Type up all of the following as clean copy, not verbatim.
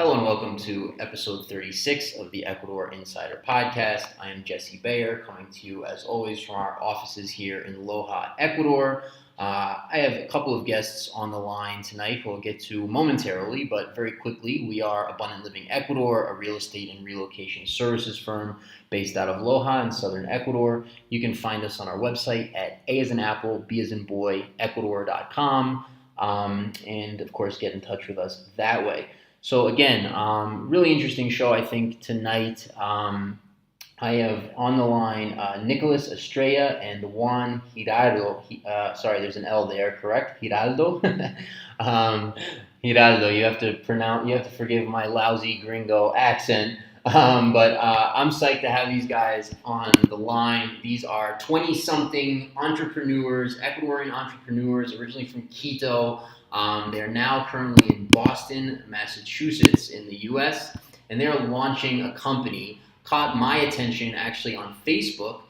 Hello and welcome to episode 36 of the Ecuador Insider Podcast. I am Jesse Bayer, coming to you as always from our offices here in Loja, Ecuador. I have a couple of guests on the line tonight who we'll get to momentarily, but very quickly, we are Abundant Living Ecuador, a real estate and relocation services firm based out of Loja in southern Ecuador. You can find us on our website at A as in Apple, B as in Boy, Ecuador.com, and of course, get in touch with us that way. So again, really interesting show, I think, tonight. I have on the line Nicholas Estrella and Juan Giraldo. Sorry, there's an L there, correct? Giraldo? um, Giraldo, you have to forgive my lousy gringo accent. But I'm psyched to have these guys on the line. These are 20-something entrepreneurs, Ecuadorian entrepreneurs, originally from Quito. They're now currently in Boston, Massachusetts, in the U.S., and they're launching a company. Caught my attention actually on Facebook.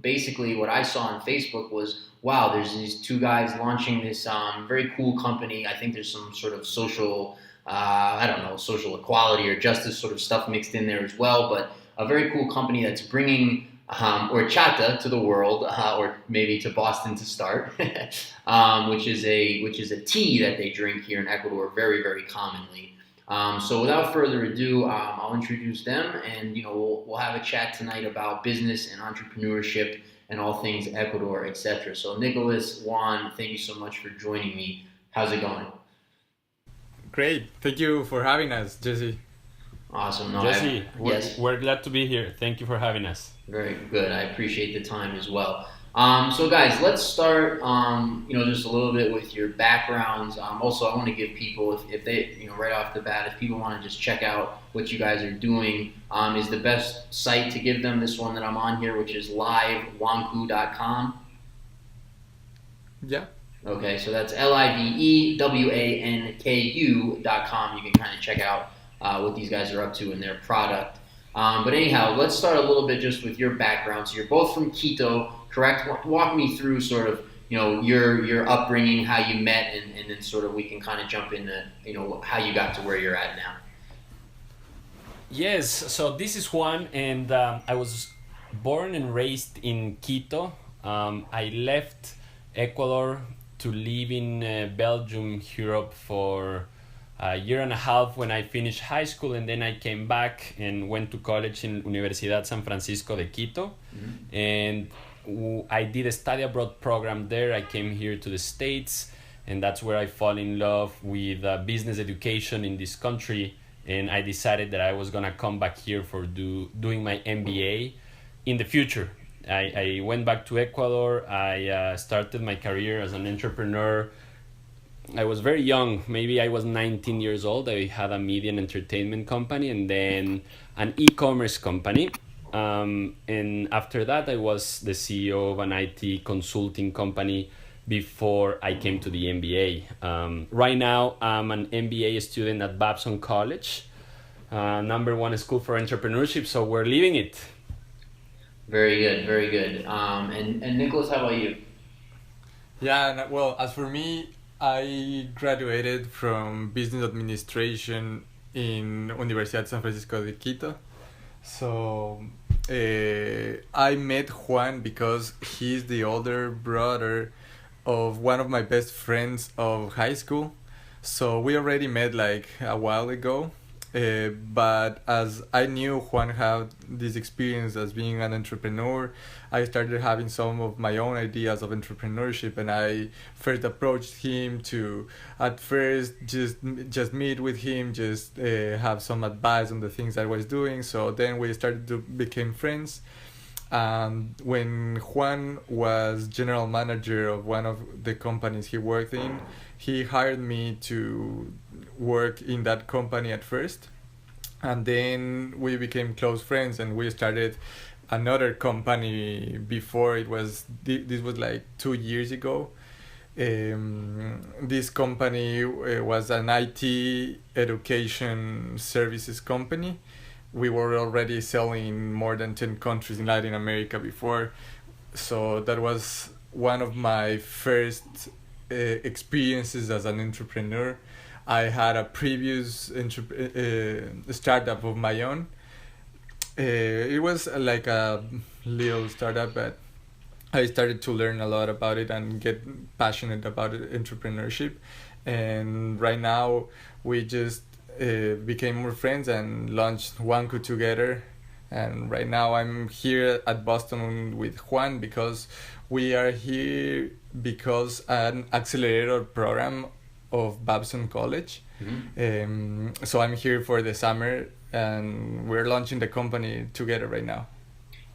Basically, what I saw on Facebook was, wow, there's these two guys launching this very cool company. I think there's some sort of social, I don't know, social equality or justice sort of stuff mixed in there as well. But a very cool company that's bringing horchata to the world, or maybe to Boston to start, which is a tea that they drink here in Ecuador very, very commonly. So without further ado, I'll introduce them, and we'll have a chat tonight about business and entrepreneurship and all things Ecuador, etc. So Nicholas, Juan, thank you so much for joining me. How's it going? Great. Thank you for having us, Jesse. Awesome. No, Jesse, yes. we're glad to be here. Thank you for having us. Very good. I appreciate the time as well. So guys, let's start, just a little bit with your backgrounds. Also, I want to give people, if they, right off the bat, if people want to just check out what you guys are doing, is the best site to give them this one that I'm on here, which is livewanku.com. Yeah. Okay, so that's livewanku.com. You can kind of check out what these guys are up to in their product. But anyhow, let's start a little bit just with your background. So you're both from Quito, correct? Walk me through sort of, your upbringing, how you met, and then sort of we can kind of jump into, how you got to where you're at now. Yes, so this is Juan, and I was born and raised in Quito. I left Ecuador to live in Belgium, Europe for a year and a half when I finished high school, and then I came back and went to college in Universidad San Francisco de Quito. Mm-hmm. And I did a study abroad program there. I came here to the States, and that's where I fall in love with business education in this country. And I decided that I was gonna come back here for doing my MBA in the future. I went back to Ecuador. I started my career as an entrepreneur. I was very young. Maybe I was 19 years old. I had a media and entertainment company and then an e-commerce company. And after that, I was the CEO of an IT consulting company before I came to the MBA. Right now, I'm an MBA student at Babson College, number one school for entrepreneurship. So we're living it. Very good, very good. And Nicholas, how about you? Yeah, well, as for me, I graduated from business administration in Universidad San Francisco de Quito. So I met Juan because he's the older brother of one of my best friends of high school. So we already met like a while ago. But as I knew Juan had this experience as being an entrepreneur, I started having some of my own ideas of entrepreneurship, and I first approached him to, at first, just meet with him, just have some advice on the things I was doing. So then we started to become friends. And when Juan was general manager of one of the companies he worked in, he hired me to work in that company at first. And then we became close friends and we started another company before it was, this was like 2 years ago. This company was an IT education services company. We were already selling in more than 10 countries in Latin America before. So that was one of my first experiences as an entrepreneur. I had a previous startup of my own. It was like a little startup, but I started to learn a lot about it and get passionate about entrepreneurship. And right now, we just became more friends and launched Wanku together. And right now, I'm here at Boston with Juan because we are here because an accelerator program of Babson College. So I'm here for the summer, and we're launching the company together right now.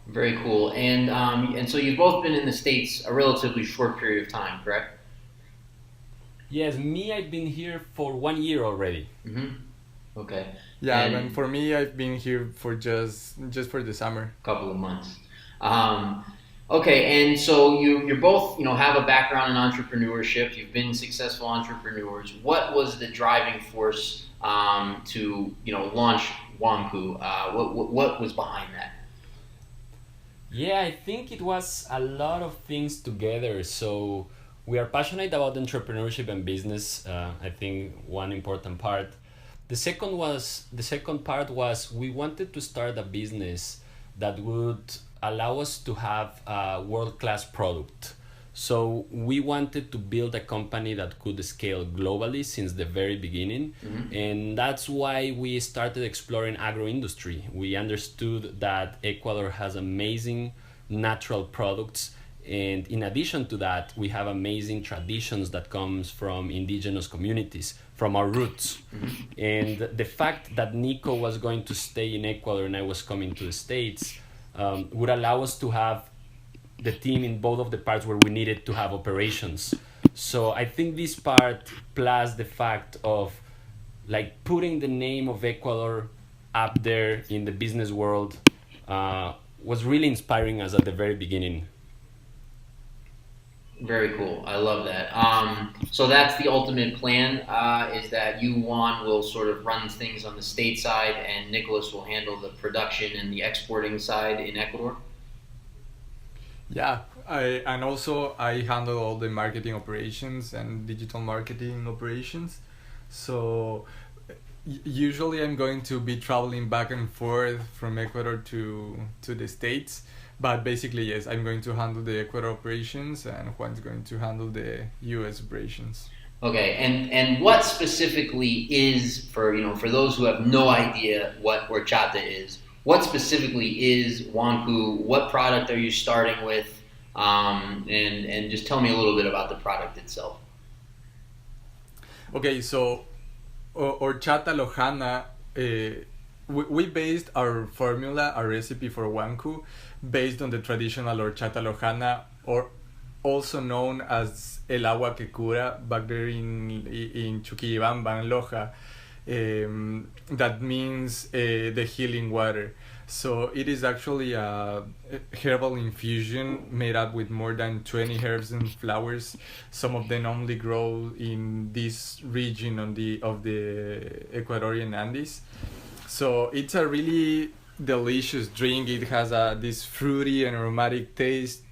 Very cool. And so you've both been in the States a relatively short period of time, correct? Yes, me, I've been here for 1 year already. Okay. Yeah, And and for me, I've been here for just for the summer. a couple of months. Okay, and so you're both have a background in entrepreneurship. You've been successful entrepreneurs. What was the driving force to launch Wanku? What was behind that? Yeah, I think it was a lot of things together. So we are passionate about entrepreneurship and business. I think one important part. The second part was we wanted to start a business that would allow us to have a world-class product. So we wanted to build a company that could scale globally since the very beginning. And that's why we started exploring agro industry. We understood that Ecuador has amazing natural products, and in addition to that, we have amazing traditions that comes from indigenous communities, from our roots. And the fact that Nico was going to stay in Ecuador and I was coming to the States would allow us to have the team in both of the parts where we needed to have operations. So I think this part, plus the fact of like putting the name of Ecuador up there in the business world, was really inspiring us at the very beginning. Very cool. I love that. So that's the ultimate plan, is that you, Juan, will sort of run things on the state side and Nicholas will handle the production and the exporting side in Ecuador? Yeah, I handle all the marketing operations and digital marketing operations. So usually I'm going to be traveling back and forth from Ecuador to the States. But basically, yes, I'm going to handle the Ecuador operations and Juan's going to handle the US operations. Okay, and what specifically is, for those who have no idea what horchata is, what specifically is Wanku? What product are you starting with? And just tell me a little bit about the product itself. Okay, so horchata lojana, we based our formula, our recipe for Wanku, based on the traditional horchata lojana, or also known as el agua que cura back there in Chuquibamba and Loja. That means the healing water. So it is actually a herbal infusion made up with more than 20 herbs and flowers. Some of them only grow in this region of the Ecuadorian Andes. So it's a really delicious drink. It has this fruity and aromatic taste.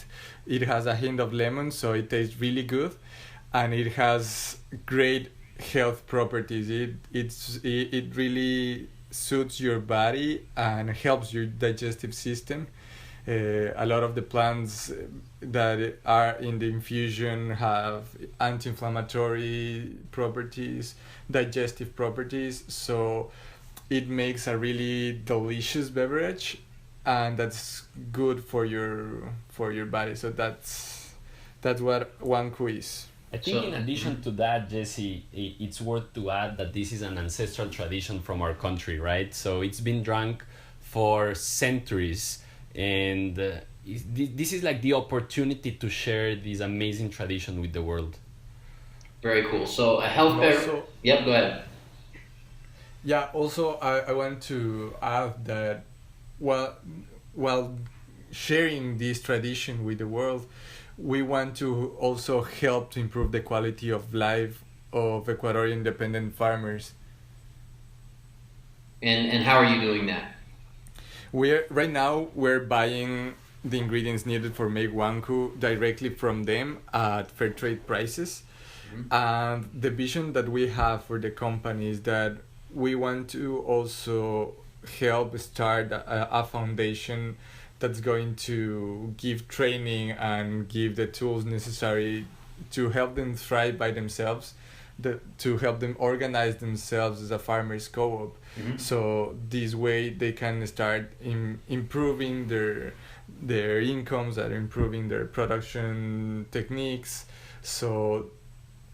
It has a hint of lemon, so it tastes really good, and it has great health properties. It really suits your body and helps your digestive system. A lot of the plants that are in the infusion have anti-inflammatory properties, digestive properties, so it makes a really delicious beverage, and that's good for your body. So that's what Wanku is. I think in addition to that, Jesse, it's worth to add that this is an ancestral tradition from our country, right? So it's been drunk for centuries, and this is like the opportunity to share this amazing tradition with the world. Very cool. So a health beverage. Yep, go ahead. Yeah, also I want to add that while sharing this tradition with the world, we want to also help to improve the quality of life of Ecuadorian independent farmers. And how are you doing that? We're buying the ingredients needed for make Wanku directly from them at fair trade prices. And the vision that we have for the company is that we want to also help start a foundation that's going to give training and give the tools necessary to help them thrive by themselves, to help them organize themselves as a farmers co-op. So this way they can start improving their incomes and improving their production techniques. So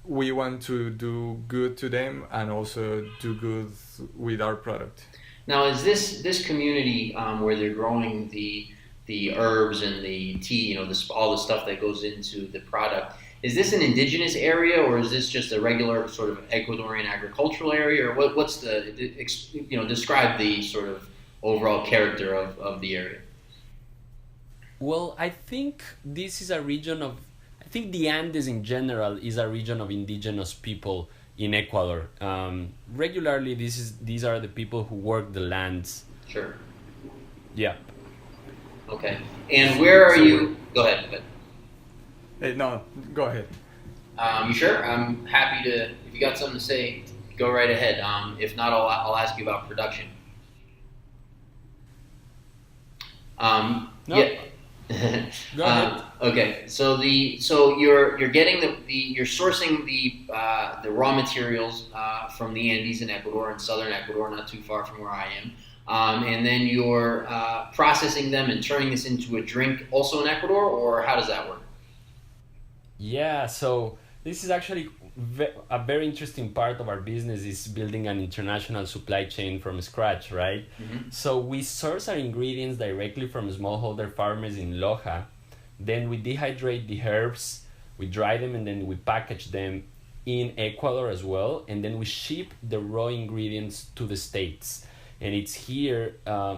we want to do good to them and also do good with our product. Now, is this community where they're growing the herbs and the tea, all the stuff that goes into the product, is this an indigenous area, or is this just a regular sort of Ecuadorian agricultural area, or what's describe the sort of overall character of the area? Well, I think this is a region of, I think the Andes in general is a region of indigenous people in Ecuador. Regularly, these are the people who work the lands. Sure. Yeah. Okay. And where are you? Go ahead. Hey, no, go ahead. You sure? I'm happy to. If you got something to say, go right ahead. If not, I'll ask you about production. No. Yeah. Go ahead. Okay. So you're getting you're sourcing the raw materials from the Andes in Ecuador, in southern Ecuador, not too far from where I am. And then you're processing them and turning this into a drink also in Ecuador, or how does that work? Yeah, so this is actually a very interesting part of our business, is building an international supply chain from scratch, right? So we source our ingredients directly from smallholder farmers in Loja. Then we dehydrate the herbs, we dry them, and then we package them in Ecuador as well. And then we ship the raw ingredients to the States. And it's here,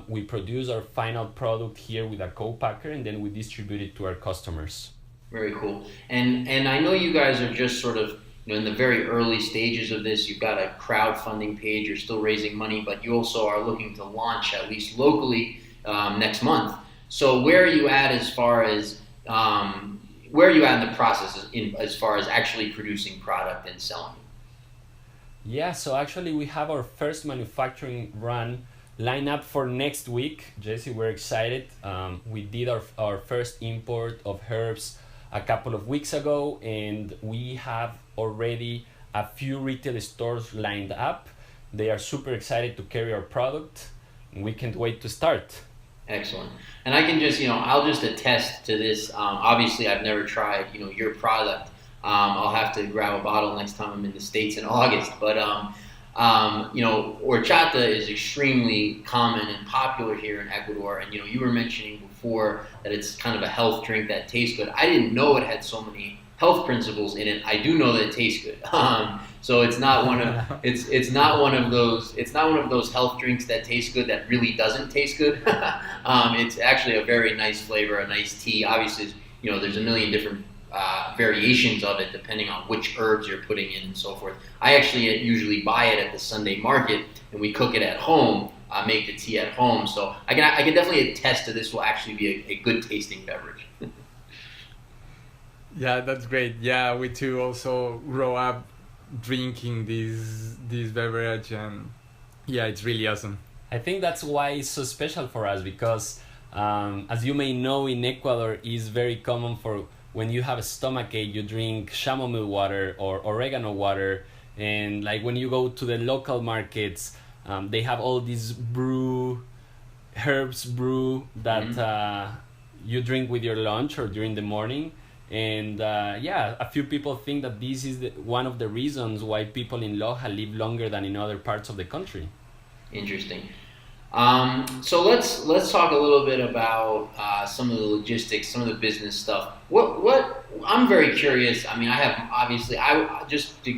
we produce our final product here with a co-packer, and then we distribute it to our customers. Very cool. And I know you guys are just sort of in the very early stages of this. You've got a crowdfunding page. You're still raising money, but you also are looking to launch, at least locally, next month. So where are you at as far as where are you at in the process as far as actually producing product and selling? Yeah, so actually we have our first manufacturing run lined up for next week. Jesse, we're excited. We did our first import of herbs a couple of weeks ago, and we have already a few retail stores lined up. They are super excited to carry our product, and we can't wait to start. Excellent. And I can just, I'll just attest to this. Obviously, I've never tried, your product. I'll have to grab a bottle next time I'm in the States in August. But, horchata is extremely common and popular here in Ecuador. And, you were mentioning before that it's kind of a health drink that tastes good. I didn't know it had so many health principles in it. I do know that it tastes good. So it's not one of it's not one of those health drinks that taste good that really doesn't taste good. It's actually a very nice flavor, a nice tea. Obviously, there's a million different variations of it depending on which herbs you're putting in and so forth. I actually usually buy it at the Sunday market and we cook it at home. Make the tea at home, so I can definitely attest to this will actually be a good tasting beverage. Yeah, that's great. Yeah, we too also grow up drinking this beverage, and yeah, it's really awesome. I think that's why it's so special for us, because as you may know, in Ecuador is very common for when you have a stomachache, you drink chamomile water or oregano water, and like when you go to the local markets, they have all these herbs brew that you drink with your lunch or during the morning. And a few people think that this is one of the reasons why people in Loja live longer than in other parts of the country. Interesting. So let's talk a little bit about some of the logistics, some of the business stuff. What I'm very curious. I mean,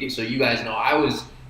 so you guys know,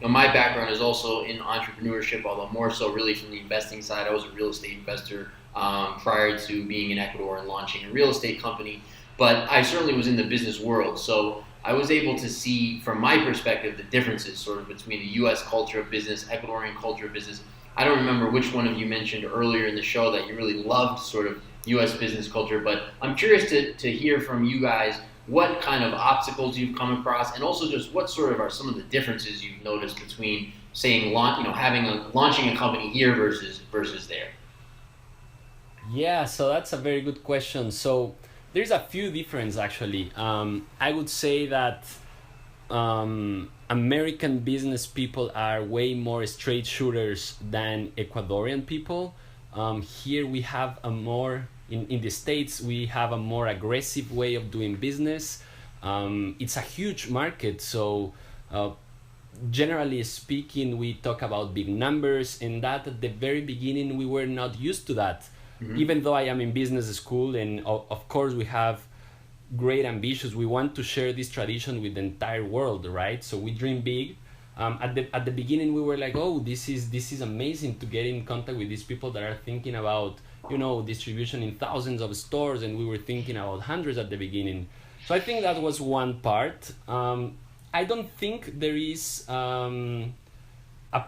my background is also in entrepreneurship, although more so really from the investing side. I was a real estate investor prior to being in Ecuador and launching a real estate company. But I certainly was in the business world, so I was able to see, from my perspective, the differences sort of between the U.S. culture of business, Ecuadorian culture of business. I don't remember which one of you mentioned earlier in the show that you really loved sort of U.S. business culture, but I'm curious to hear from you guys what kind of obstacles you've come across, and also just what sort of are some of the differences you've noticed between saying launching a company here versus there. Yeah, so that's a very good question. So there's a few differences actually. I would say that American business people are way more straight shooters than Ecuadorian people. Here we have a more in the States we have a more aggressive way of doing business. It's a huge market, so generally speaking, we talk about big numbers, and that at the very beginning we were not used to that. Even though I am in business school, and of course we have great ambitions, we want to share this tradition with the entire world, right? So we dream big. At the beginning, we were like, oh, this is amazing to get in contact with these people that are thinking about distribution in thousands of stores, and we were thinking about hundreds at the beginning. So I think that was one part. I don't think there is a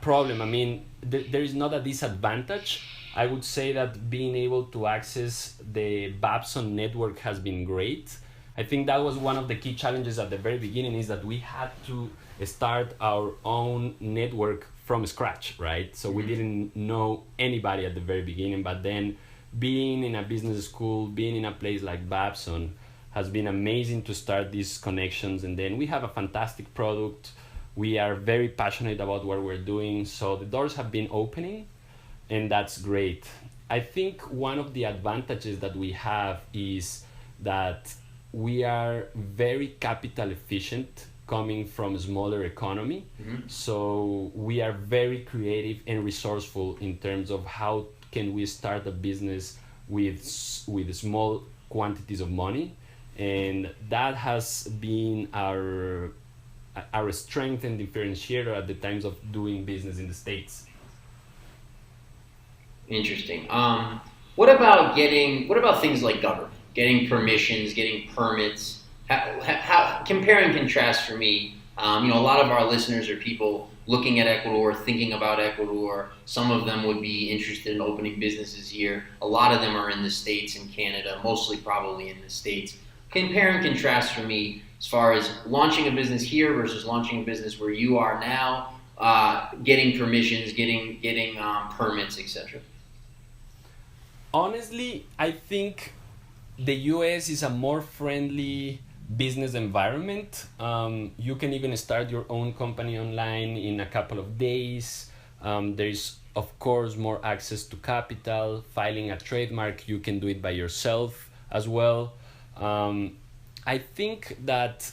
problem. I mean, there is not a disadvantage. I would say that being able to access the Babson network has been great. I think that was one of the key challenges at the very beginning, is that we had to start our own network from scratch, right? So we didn't know anybody at the very beginning, but then being in a business school, being in a place like Babson has been amazing to start these connections. And then we have a fantastic product. We are very passionate about what we're doing. So the doors have been opening, and that's great. I think one of the advantages that we have is that we are very capital efficient coming from a smaller economy. So we are very creative and resourceful in terms of how can we start a business with small quantities of money. And that has been our strength and differentiator at the times of doing business in the States. Interesting. What about things like government, getting permissions, getting permits? How compare and contrast for me? A lot of our listeners are people looking at Ecuador, thinking about Ecuador. Some of them would be interested in opening businesses here. A lot of them are in the States and Canada, mostly probably in the States. Compare and contrast for me as far as launching a business here versus launching a business where you are now, getting permissions, getting permits, etc. Honestly, I think the US is a more friendly business environment. You can even start your own company online in a couple of days. There's, of course, more access to capital. Filing a trademark, you can do it by yourself as well. I think that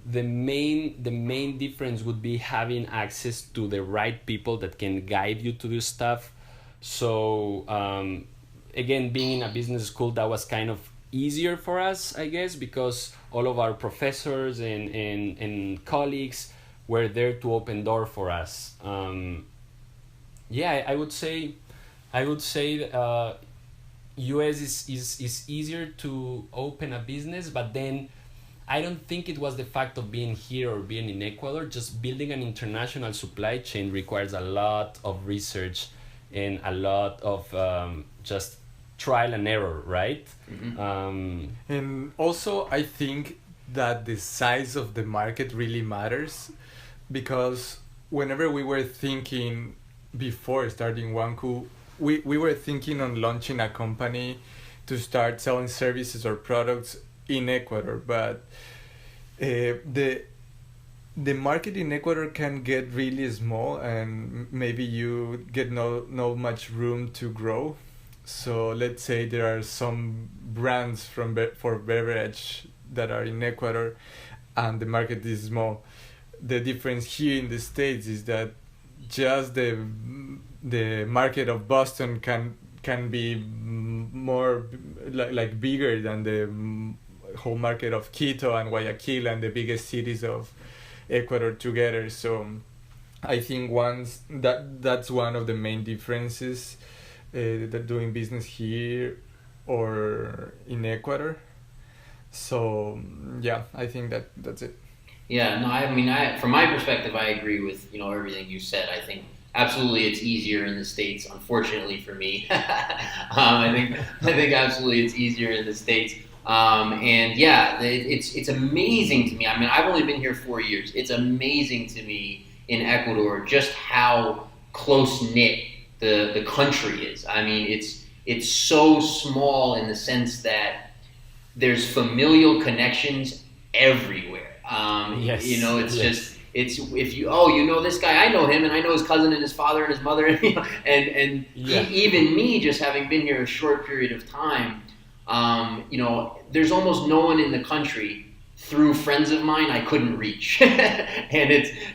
the main difference would be having access to the right people that can guide you to do stuff. So again, being in a business school, that was kind of easier for us, I guess, because all of our professors and colleagues were there to open door for us. I would say US is easier to open a business, but then I don't think it was the fact of being here or being in Ecuador. Just building an international supply chain requires a lot of research and a lot of just trial and error, right? And also, I think that the size of the market really matters, because whenever we were thinking before starting Wanku, we were thinking on launching a company to start selling services or products in Ecuador, but the market in Ecuador can get really small, and maybe you get no much room to grow. So let's say there are some brands for beverage that are in Ecuador, and the market is small. The difference here in the States is that just the market of Boston can be more like bigger than the whole market of Quito and Guayaquil and the biggest cities of Ecuador together. So I think that's one of the main differences that doing business here or in Ecuador. So yeah, I think that's it. Yeah, no, I mean, from my perspective, I agree with everything you said. I think absolutely it's easier in the States. Unfortunately for me, I think absolutely it's easier in the States. And yeah, it's amazing to me. I mean, I've only been here 4 years. It's amazing to me in Ecuador just how close knit the country is. I mean, it's so small in the sense that there's familial connections everywhere. Yes. It's Yes. just it's if you this guy, I know him, and I know his cousin and his father and his mother, and Yeah. even me, just having been here a short period of time, there's almost no one in the country through friends of mine I couldn't reach, and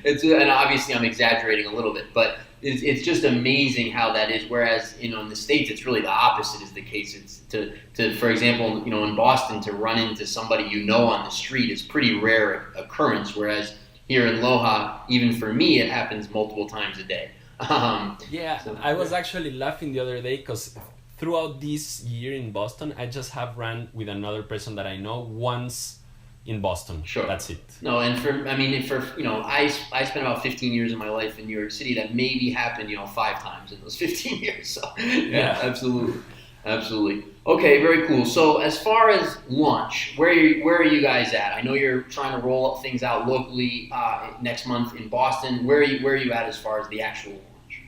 and obviously I'm exaggerating a little bit, but it's just amazing how that is. Whereas in the States, it's really the opposite is the case. It's to for example, in Boston, to run into somebody on the street is pretty rare occurrence. Whereas here in Loja, even for me, it happens multiple times a day. I was actually laughing the other day because throughout this year in Boston, I just have ran with another person that I know once in Boston. Sure. That's it. No, and I spent about 15 years of my life in New York City. That maybe happened 5 times in those 15 years. So yeah, absolutely. Okay, very cool. So as far as launch, where are you guys at? I know you're trying to roll things out locally next month in Boston. Where are you at as far as the actual launch?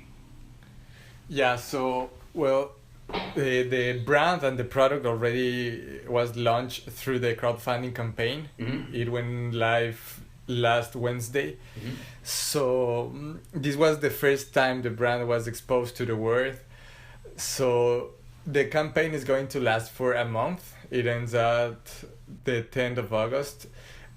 Yeah, so, well, the brand and the product already was launched through the crowdfunding campaign. Mm-hmm. It went live last Wednesday. Mm-hmm. So this was the first time the brand was exposed to the world. So the campaign is going to last for a month. It ends at the 10th of August.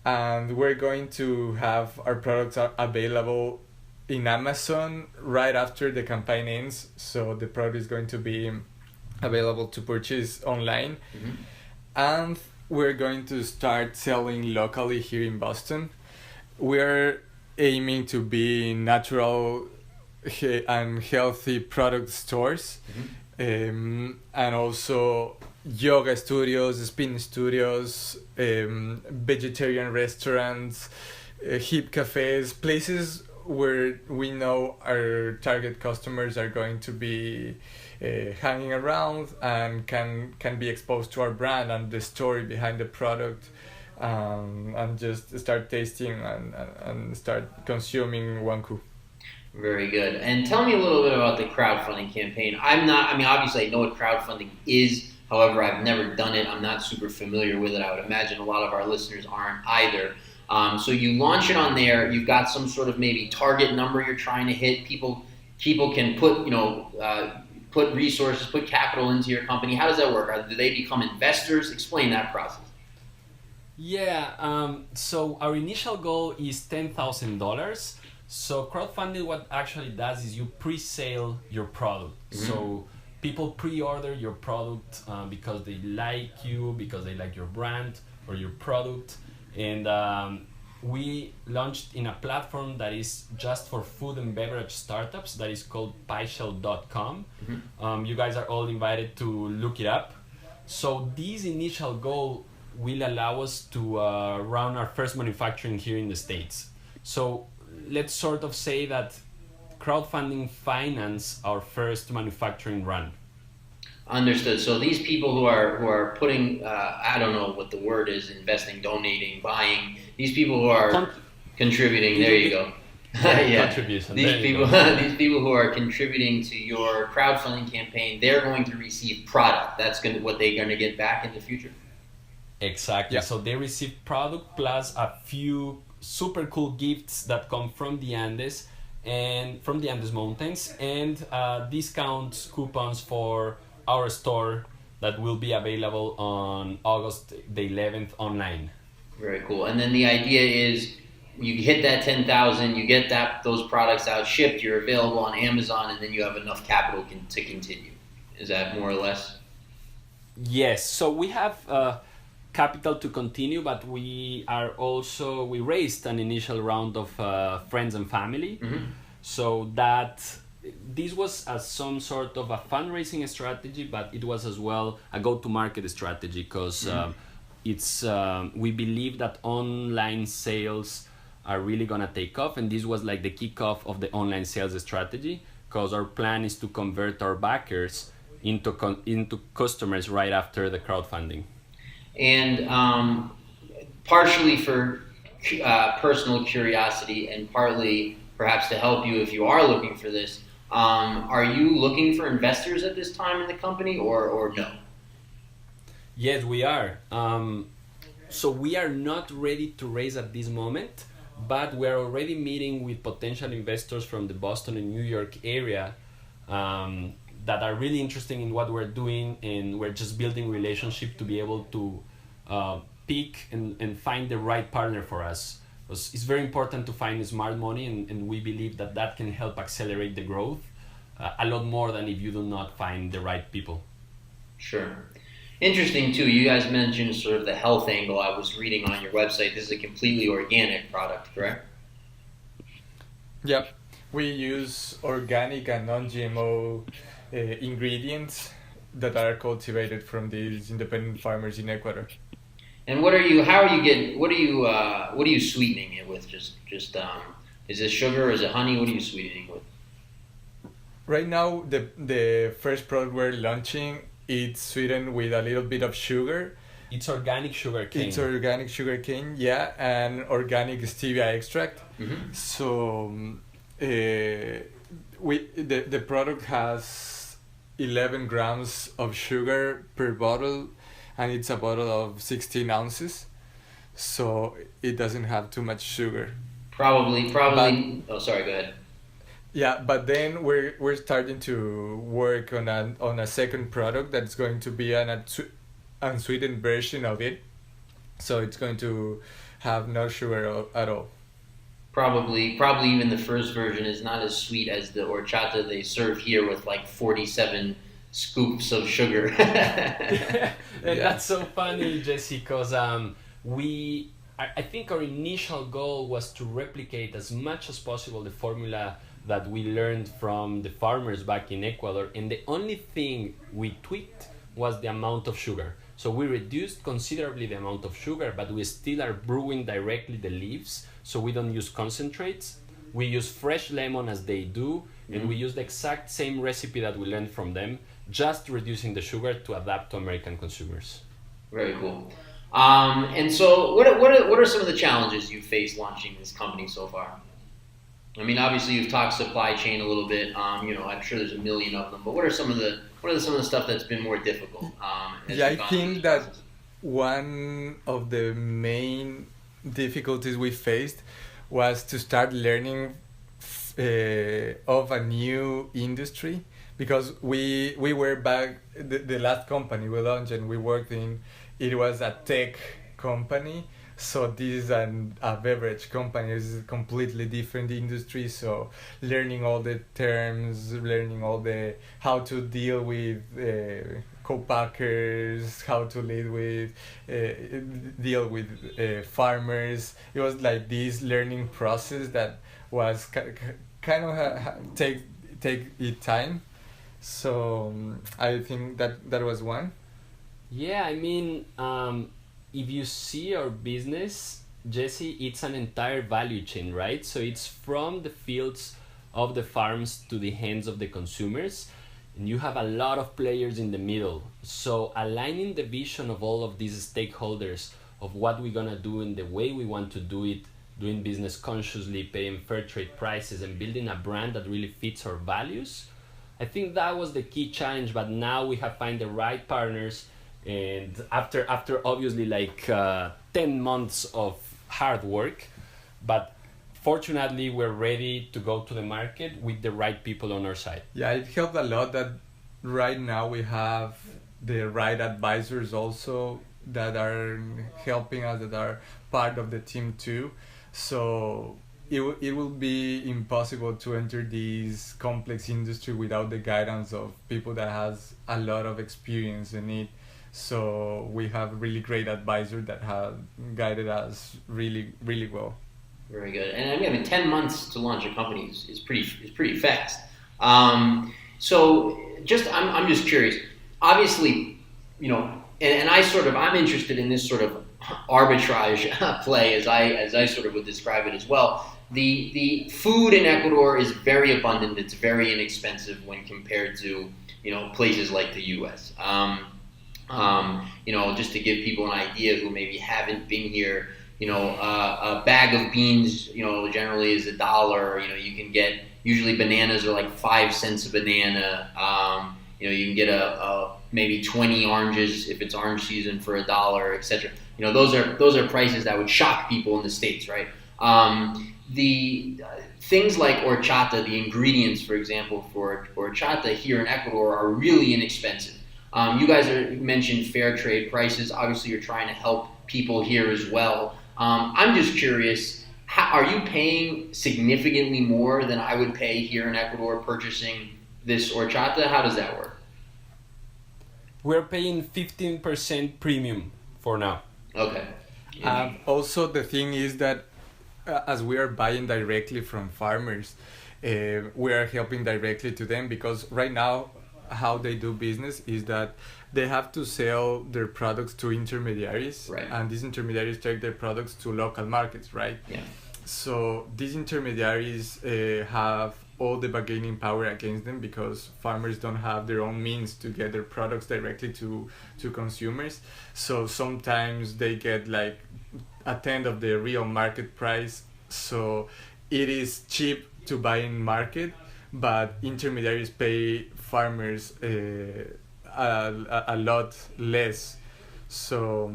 And we're going to have our products available in Amazon right after the campaign ends. So the product is going to be available to purchase online. Mm-hmm. And we're going to start selling locally here in Boston. We're aiming to be natural and healthy product stores. Mm-hmm. And also yoga studios, spin studios, vegetarian restaurants, hip cafes, places where we know our target customers are going to be hanging around and can be exposed to our brand and the story behind the product, and just start tasting and start consuming Wanku. Very good. And tell me a little bit about the crowdfunding campaign. Obviously I know what crowdfunding is. However, I've never done it. I'm not super familiar with it. I would imagine a lot of our listeners aren't either. So you launch it on there. You've got some sort of maybe target number you're trying to hit. People can put resources, put capital into your company. How does that work? Do they become investors? Explain that process. Yeah. So our initial goal is $10,000. So crowdfunding, what actually does is you pre-sale your product. Mm-hmm. So people pre-order your product because they like you, because they like your brand or your product. And we launched in a platform that is just for food and beverage startups that is called pyshell.com. Mm-hmm. You guys are all invited to look it up. So this initial goal will allow us to run our first manufacturing here in the States. So let's sort of say that crowdfunding financed our first manufacturing run. Understood. So these people who are putting, I don't know what the word is, investing, donating, buying, these people who are contributing, there you go. Yeah. Contribution. These people who are contributing to your crowdfunding campaign, they're going to receive product. That's what they're going to get back in the future. Exactly. Yeah. So they receive product plus a few super cool gifts that come from the Andes and from the Andes Mountains, and discounts, coupons for our store that will be available on August the 11th online. Very cool. And then the idea is you hit that 10,000, you get those products out, shipped, you're available on Amazon, and then you have enough capital to continue. Is that more or less? Yes. So we have capital to continue, but we raised an initial round of friends and family. Mm-hmm. So that this was some sort of a fundraising strategy, but it was as well a go-to-market strategy because we believe that online sales are really gonna take off, and this was like the kickoff of the online sales strategy because our plan is to convert our backers into customers right after the crowdfunding. and partially for personal curiosity and partly perhaps to help you if you are looking for this. Are you looking for investors at this time in the company or no? Yes, we are. So we are not ready to raise at this moment, but we are already meeting with potential investors from the Boston and New York area that are really interested in what we're doing, and we're just building relationship to be able to pick and find the right partner for us. It's very important to find smart money, and we believe that that can help accelerate the growth a lot more than if you do not find the right people. Sure. Interesting too. You guys mentioned sort of the health angle. I was reading on your website. This is a completely organic product, correct? Yep, we use organic and non-GMO ingredients that are cultivated from these independent farmers in Ecuador. And what are you? How are you getting? What are you sweetening it with? Just is it sugar or is it honey? What are you sweetening with? Right now, the first product we're launching, it's sweetened with a little bit of sugar. It's organic sugar cane. It's organic sugar cane, yeah, and organic stevia extract. Mm-hmm. So the product has 11 grams of sugar per bottle, and it's a bottle of 16 ounces. So it doesn't have too much sugar. Probably. Oh, sorry. Go ahead. Yeah, but then we're starting to work on a second product that's going to be an unsweetened version of it. So it's going to have no sugar at all. Probably even the first version is not as sweet as the horchata they serve here with like 47 scoops of sugar. Yeah. That's so funny, Jesse, because I think our initial goal was to replicate as much as possible the formula that we learned from the farmers back in Ecuador, and the only thing we tweaked was the amount of sugar. So we reduced considerably the amount of sugar, but we still are brewing directly the leaves, so we don't use concentrates. We use fresh lemon as they do, and we use the exact same recipe that we learned from them, just reducing the sugar to adapt to American consumers. Very cool. And so what are some of the challenges you faced launching this company so far? I mean, obviously you've talked supply chain a little bit. I'm sure there's a million of them, but what are some of the stuff that's been more difficult? Yeah, I think that one of the main difficulties we faced was to start learning of a new industry, because we were back the last company we launched and we worked in, it was a tech company. So this is a beverage company. This is a completely different industry. So learning all the terms, learning all the how to deal with co-packers, how to deal with farmers. It was like this learning process that was kind of take it time. So I think that was one. Yeah, I mean. If you see our business, Jesse, it's an entire value chain, right? So it's from the fields of the farms to the hands of the consumers, and you have a lot of players in the middle. So aligning the vision of all of these stakeholders of what we're gonna do and the way we want to do it, doing business consciously, paying fair trade prices, and building a brand that really fits our values, I think that was the key challenge. But now we have found the right partners. And after obviously like 10 months of hard work, but fortunately we're ready to go to the market with the right people on our side. Yeah, it helped a lot that right now we have the right advisors also that are helping us, that are part of the team too. So it will be impossible to enter this complex industry without the guidance of people that has a lot of experience in it. So we have really great advisors that have guided us really, really well. Very good. And I mean, 10 months to launch a company is pretty fast. So I'm just curious. Obviously, and I'm interested in this sort of arbitrage play as I sort of would describe it as well. The food in Ecuador is very abundant. It's very inexpensive when compared to places like the U.S. Just to give people an idea who maybe haven't been here, a bag of beans, generally is $1. You can get, usually bananas are like 5 cents a banana. You can get a maybe 20 oranges if it's orange season for $1, etc. Those are prices that would shock people in the States, right? The things like horchata, the ingredients, for example, for horchata here in Ecuador are really inexpensive. You guys mentioned fair trade prices. Obviously, you're trying to help people here as well. I'm just curious, are you paying significantly more than I would pay here in Ecuador purchasing this horchata? How does that work? We're paying 15% premium for now. Okay. Also, the thing is that as we are buying directly from farmers, we are helping directly to them, because right now how they do business is that they have to sell their products to intermediaries, Right. and these intermediaries take their products to local markets, right? Yeah. So these intermediaries have all the bargaining power against them, because farmers don't have their own means to get their products directly to consumers. So sometimes they get like a tenth of the real market price. So it is cheap to buy in market, but intermediaries pay farmers a lot less. So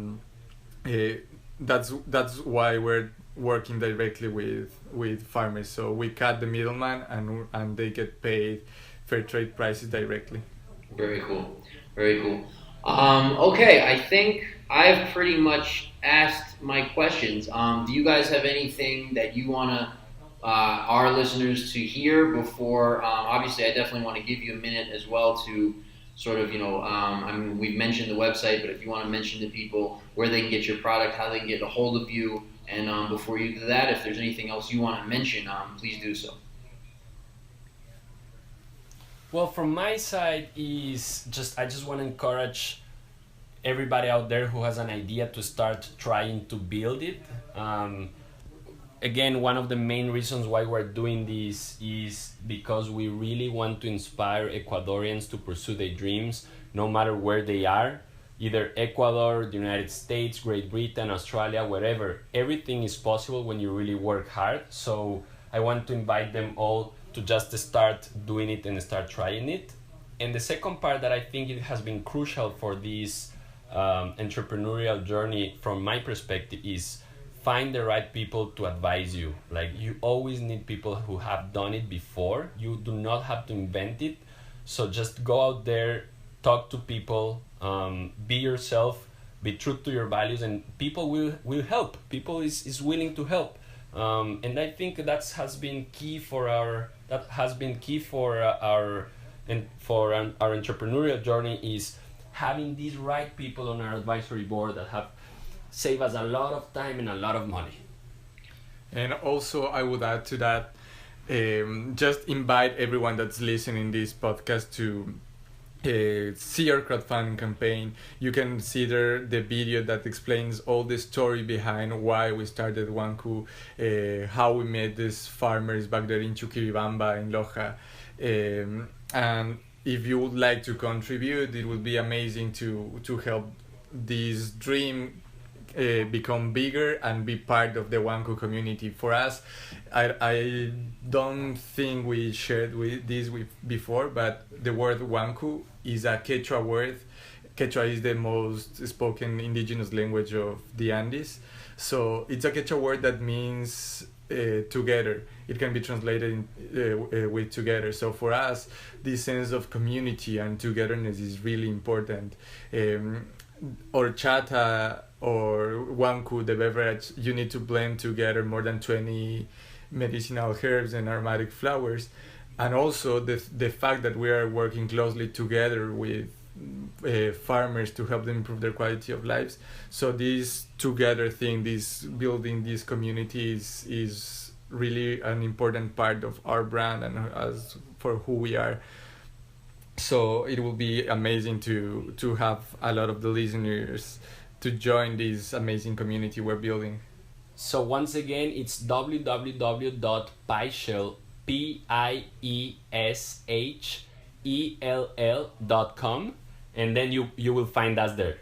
that's why we're working directly with farmers. So we cut the middleman, and they get paid fair trade prices directly. Very cool. Very cool. Okay, I think I've pretty much asked my questions. Do you guys have anything that you want to our listeners to hear before? Obviously, I definitely want to give you a minute as well to sort of, we've mentioned the website, but if you want to mention to people where they can get your product, how they can get a hold of you, and before you do that, if there's anything else you want to mention, please do so. Well, from my side I just want to encourage everybody out there who has an idea to start trying to build it. Again, one of the main reasons why we're doing this is because we really want to inspire Ecuadorians to pursue their dreams, no matter where they are, either Ecuador, the United States, Great Britain, Australia, wherever. Everything is possible when you really work hard. So I want to invite them all to just start doing it and start trying it. And the second part that I think it has been crucial for this entrepreneurial journey from my perspective is find the right people to advise you. Like, you always need people who have done it before. You do not have to invent it. So just go out there, talk to people, be yourself, be true to your values, and people will help. People is willing to help. And I think that has been key for our entrepreneurial journey, is having these right people on our advisory board that have saved us a lot of time and a lot of money. And also, I would add to that, just invite everyone that's listening this podcast to see our crowdfunding campaign. You can see there the video that explains all the story behind why we started Wanku, how we met these farmers back there in Chuquibamba in Loja. And if you would like to contribute, it would be amazing to help this dream become bigger and be part of the Wanku community. For us, I don't think we shared this before, but the word Wanku is a Quechua word. Quechua is the most spoken indigenous language of the Andes. So it's a Quechua word that means together. It can be translated with together. So for us, this sense of community and togetherness is really important. Horchata or Wanku, the beverage, you need to blend together more than 20 medicinal herbs and aromatic flowers. And also the fact that we are working closely together with farmers to help them improve their quality of lives. So this together thing, this building this community is really an important part of our brand and as for who we are. So it will be amazing to have a lot of the listeners to join this amazing community we're building. So once again, it's www.pieshell.com, and then you will find us there.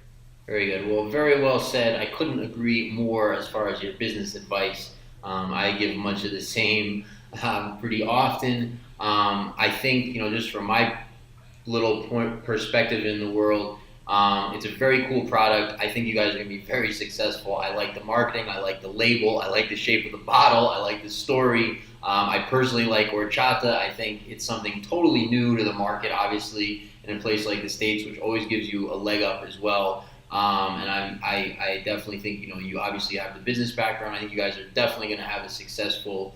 Very good. Well, very well said. I couldn't agree more as far as your business advice. I give much of the same pretty often. I think, just from my little point perspective in the world, it's a very cool product. I think you guys are going to be very successful. I like the marketing. I like the label. I like the shape of the bottle. I like the story. I personally like horchata. I think it's something totally new to the market, obviously, in a place like the States, which always gives you a leg up as well. And I definitely think, you obviously have the business background. I think you guys are definitely going to have a successful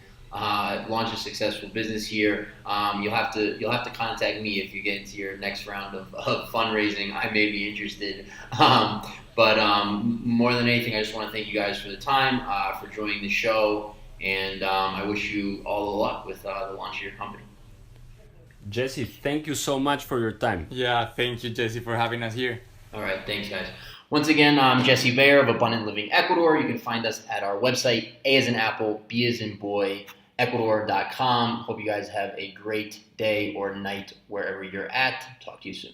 launch a successful business here. You'll have to contact me if you get into your next round of fundraising. I may be interested. But more than anything, I just want to thank you guys for the time, for joining the show, and I wish you all the luck with the launch of your company. Jesse, thank you so much for your time. Yeah, thank you, Jesse, for having us here. All right, thanks, guys. Once again, I'm Jesse Bayer of Abundant Living Ecuador. You can find us at our website, A as in Apple, B as in Boy, Ecuador.com. Hope you guys have a great day or night wherever you're at. Talk to you soon.